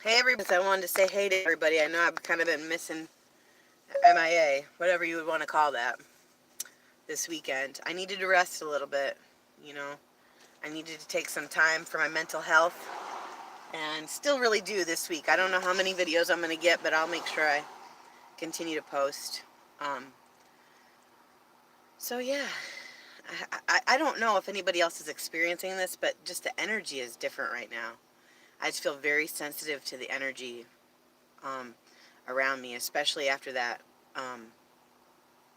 Hey everybody, I wanted to say hey to everybody. I know I've kind of been missing MIA, whatever you would want to call that, this weekend. I needed to rest a little bit, you know. I needed to take some time for my mental health, and still really do this week. I don't know how many videos I'm going to get, but I'll make sure I continue to post. Um, so yeah, I don't know if anybody else is experiencing this, but just the energy is different right now. I just feel very sensitive to the energy um, around me, especially after that um,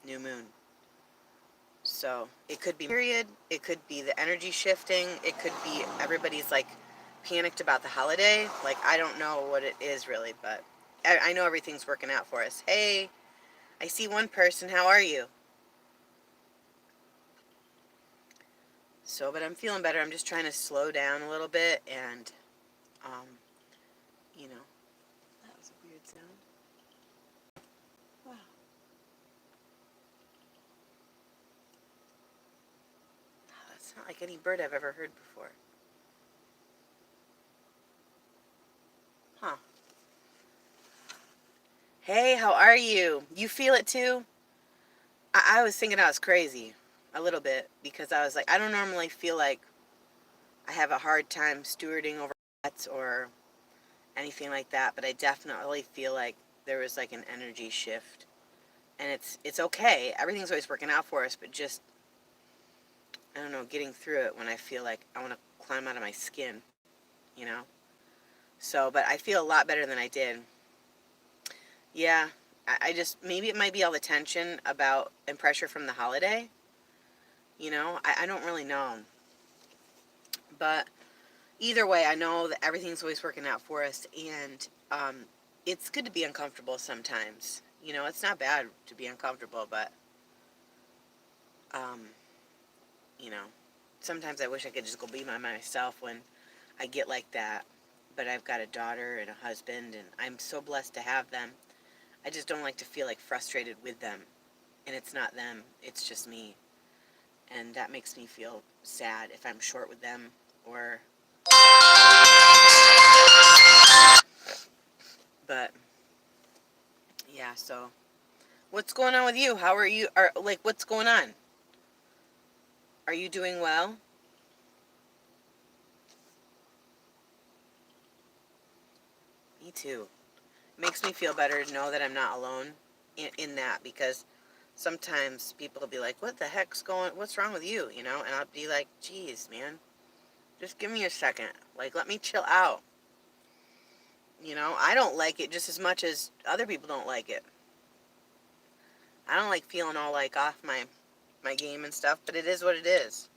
new moon. So it could be period, it could be the energy shifting, it could be everybody's like panicked about the holiday. Like, I don't know what it is really, but I know everything's working out for us. Hey, I see one person. How are you? So, but I'm feeling better. I'm just trying to slow down a little bit and, um, you know, that was a weird sound. Wow. That's not like any bird I've ever heard before. Huh. Hey, how are you? You feel it too? I was thinking I was crazy a little bit because I was like, I don't normally feel like I have a hard time stewarding over pets or anything like that, but I definitely feel like there was like an energy shift. And it's okay. Everything's always working out for us, but just, I don't know, getting through it when I feel like I want to climb out of my skin, you know? So, but I feel a lot better than I did. Yeah, I just, maybe it might be all the tension about and pressure from the holiday, you know? I don't really know. But either way, I know that everything's always working out for us, and it's good to be uncomfortable sometimes. You know, it's not bad to be uncomfortable, but um, you know, sometimes I wish I could just go be by myself when I get like that. But I've got a daughter and a husband, and I'm so blessed to have them. I just don't like to feel like frustrated with them, and it's not them; it's just me, and that makes me feel sad if I'm short with them or. But yeah, so what's going on with you? How are you? Are like what's going on? Are you doing well? Me too. Makes me feel better to know that I'm not alone in that, because sometimes people will be like, "What the heck's going? What's wrong with you?" You know, and I'll be like, "Geez, man, just give me a second. Like, let me chill out." You know, I don't like it just as much as other people don't like it. I don't like feeling all like off my game and stuff, but it is what it is.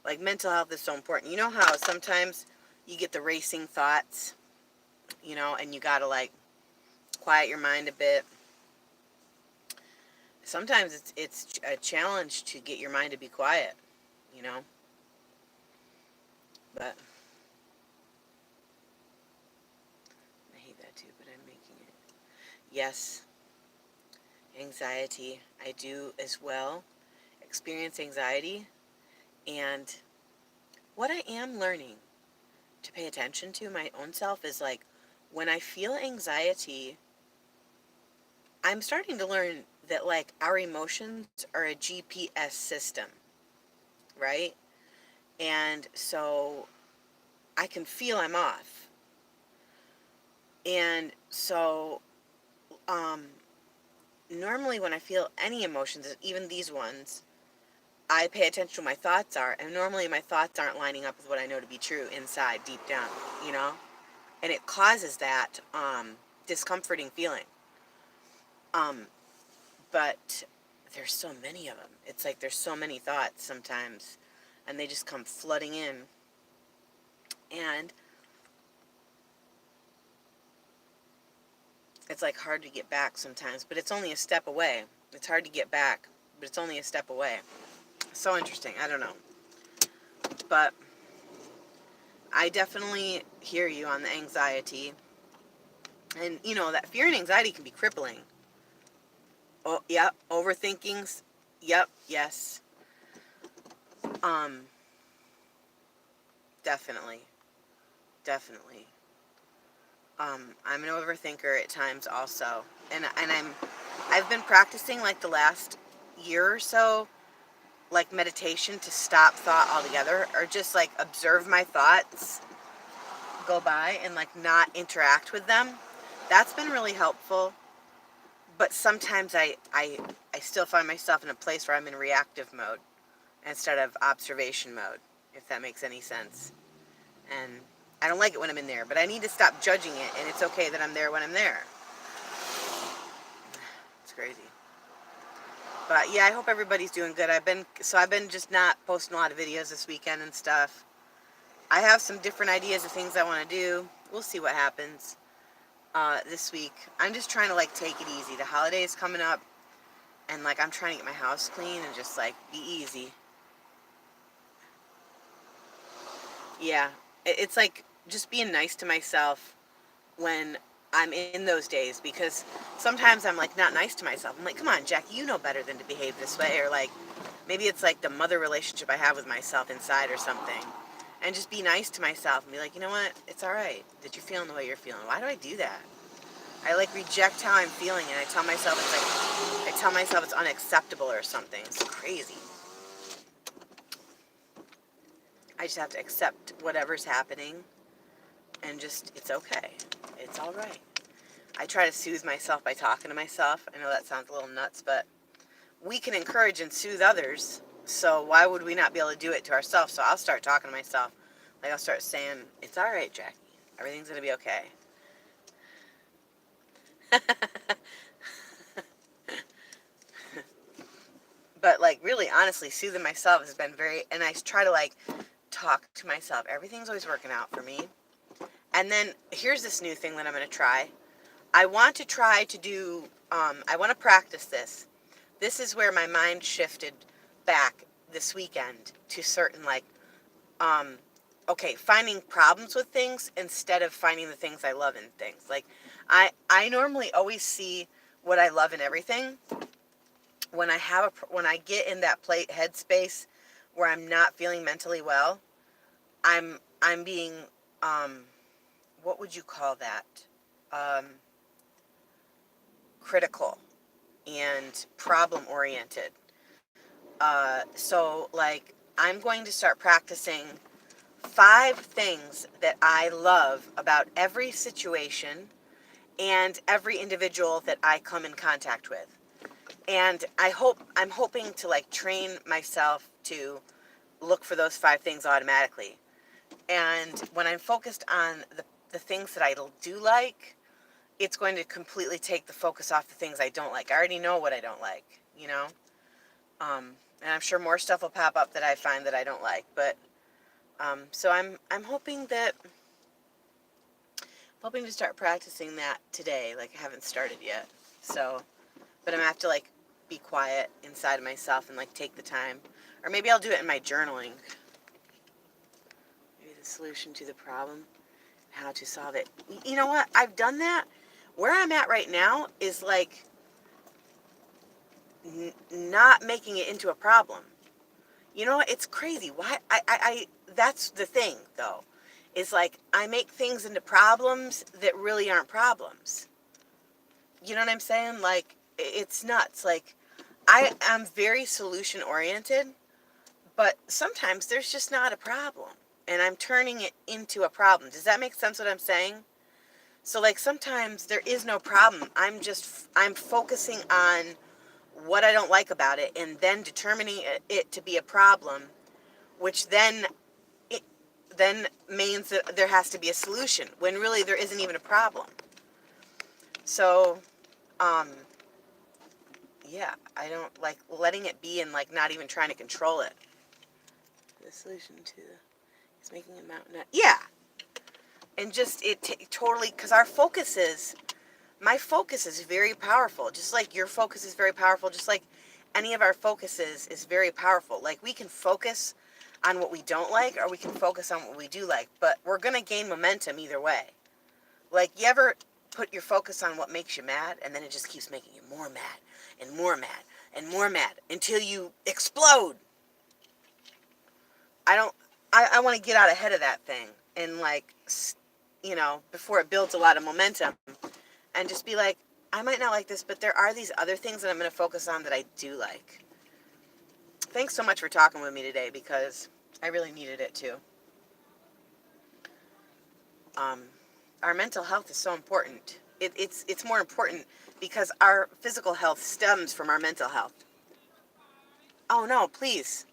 Like, mental health is so important. You know how sometimes you get the racing thoughts, you know, and you gotta like quiet your mind a bit. Sometimes it's a challenge to get your mind to be quiet, you know. But I hate that too. But I'm making it. Yes, anxiety. I do as well experience anxiety, and what I am learning to pay attention to my own self is like when I feel anxiety, I'm starting to learn that like our emotions are a GPS system, right? And so I can feel I'm off. And so um normally when I feel any emotions, even these ones, I pay attention to what my thoughts are, and normally my thoughts aren't lining up with what I know to be true inside, deep down, you know? And it causes that discomforting feeling. Um, but there's so many of them. It's like there's so many thoughts sometimes, and they just come flooding in. And it's like hard to get back sometimes, but it's only a step away. It's hard to get back, but it's only a step away. So interesting. I don't know. But I definitely hear you on the anxiety. And, you know, that fear and anxiety can be crippling. Oh, yep. Overthinkings. Yep. Yes. Um, definitely. definitely. I'm an overthinker at times also, and I've been practicing like the last year or so, like meditation to stop thought altogether, or just like observe my thoughts go by and like not interact with them. That's been really helpful. But sometimes I still find myself in a place where I'm in reactive mode instead of observation mode, if that makes any sense. And I don't like it when I'm in there, but I need to stop judging it, and it's okay that I'm there when I'm there. It's crazy. But yeah, I hope everybody's doing good. I've been just not posting a lot of videos this weekend and stuff. I have some different ideas of things I want to do. We'll see what happens this week. I'm just trying to like take it easy. The holiday is coming up, and like I'm trying to get my house clean and just like be easy. Yeah, it's like just being nice to myself when I'm in those days, because sometimes I'm like not nice to myself. I'm like, come on, Jackie, you know better than to behave this way. Or like maybe it's like the mother relationship I have with myself inside or something. And just be nice to myself and be like, you know what? It's all right that you're feeling the way you're feeling. Why do I do that? I like reject how I'm feeling, and I tell myself it's unacceptable or something. It's crazy. I just have to accept whatever's happening and just, it's okay. It's all right. I try to soothe myself by talking to myself. I know that sounds a little nuts, but we can encourage and soothe others. So why would we not be able to do it to ourselves? So I'll start talking to myself. Like I'll start saying, it's all right, Jackie. Everything's going to be okay. But like really honestly, soothing myself has been very, and I try to like talk to myself. Everything's always working out for me. And then here's this new thing that I'm going to try. I want to try to do, I want to practice this. This is where my mind shifted back this weekend to certain like, um, okay, finding problems with things instead of finding the things I love in things. Like I normally always see what I love in everything. When I get in that headspace where I'm not feeling mentally well, I'm being, um, what would you call that? Um, Critical and problem oriented. So like I'm going to start practicing 5 things that I love about every situation and every individual that I come in contact with. And I'm hoping to like train myself to look for those 5 things automatically. And when I'm focused on the things that I do like, it's going to completely take the focus off the things I don't like. I already know what I don't like, you know? And I'm sure more stuff will pop up that I find that I don't like. But so I'm hoping to start practicing that today. Like I haven't started yet. So, but I'm gonna have to like be quiet inside of myself and like take the time, or maybe I'll do it in my journaling. Maybe the solution to the problem, how to solve it. You know what? I've done that. Where I'm at right now is like not making it into a problem. You know what? It's crazy. Why? That's the thing, though. Is like I make things into problems that really aren't problems. You know what I'm saying? Like it's nuts. Like I am very solution oriented, but sometimes there's just not a problem, and I'm turning it into a problem. Does that make sense what I'm saying? So like sometimes there is no problem. I'm focusing on what I don't like about it and then determining it to be a problem, which it then means that there has to be a solution when really there isn't even a problem. So, um, yeah, I don't like letting it be and like not even trying to control it. The solution to is making a mountain. Yeah, and just totally, because my focus is very powerful, just like your focus is very powerful, just like any of our focuses is very powerful. Like we can focus on what we don't like, or we can focus on what we do like, but we're going to gain momentum either way. Like you ever put your focus on what makes you mad, and then it just keeps making you more mad and more mad and more mad until you explode. I don't I want to get out ahead of that thing and like, before it builds a lot of momentum, and just be like, I might not like this, but there are these other things that I'm going to focus on that I do like. Thanks so much for talking with me today, because I really needed it too. Our mental health is so important. It's more important because our physical health stems from our mental health. Oh no, please.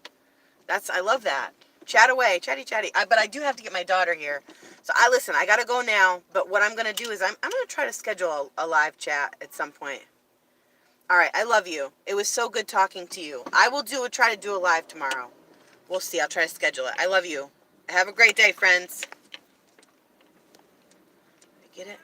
I love that. Chat away, chatty chatty. But I do have to get my daughter here. So I gotta go now. But what I'm gonna do is I'm gonna try to schedule a live chat at some point. All right, I love you. It was so good talking to you. I will try to do a live tomorrow. We'll see. I'll try to schedule it. I love you. Have a great day, friends. I get it.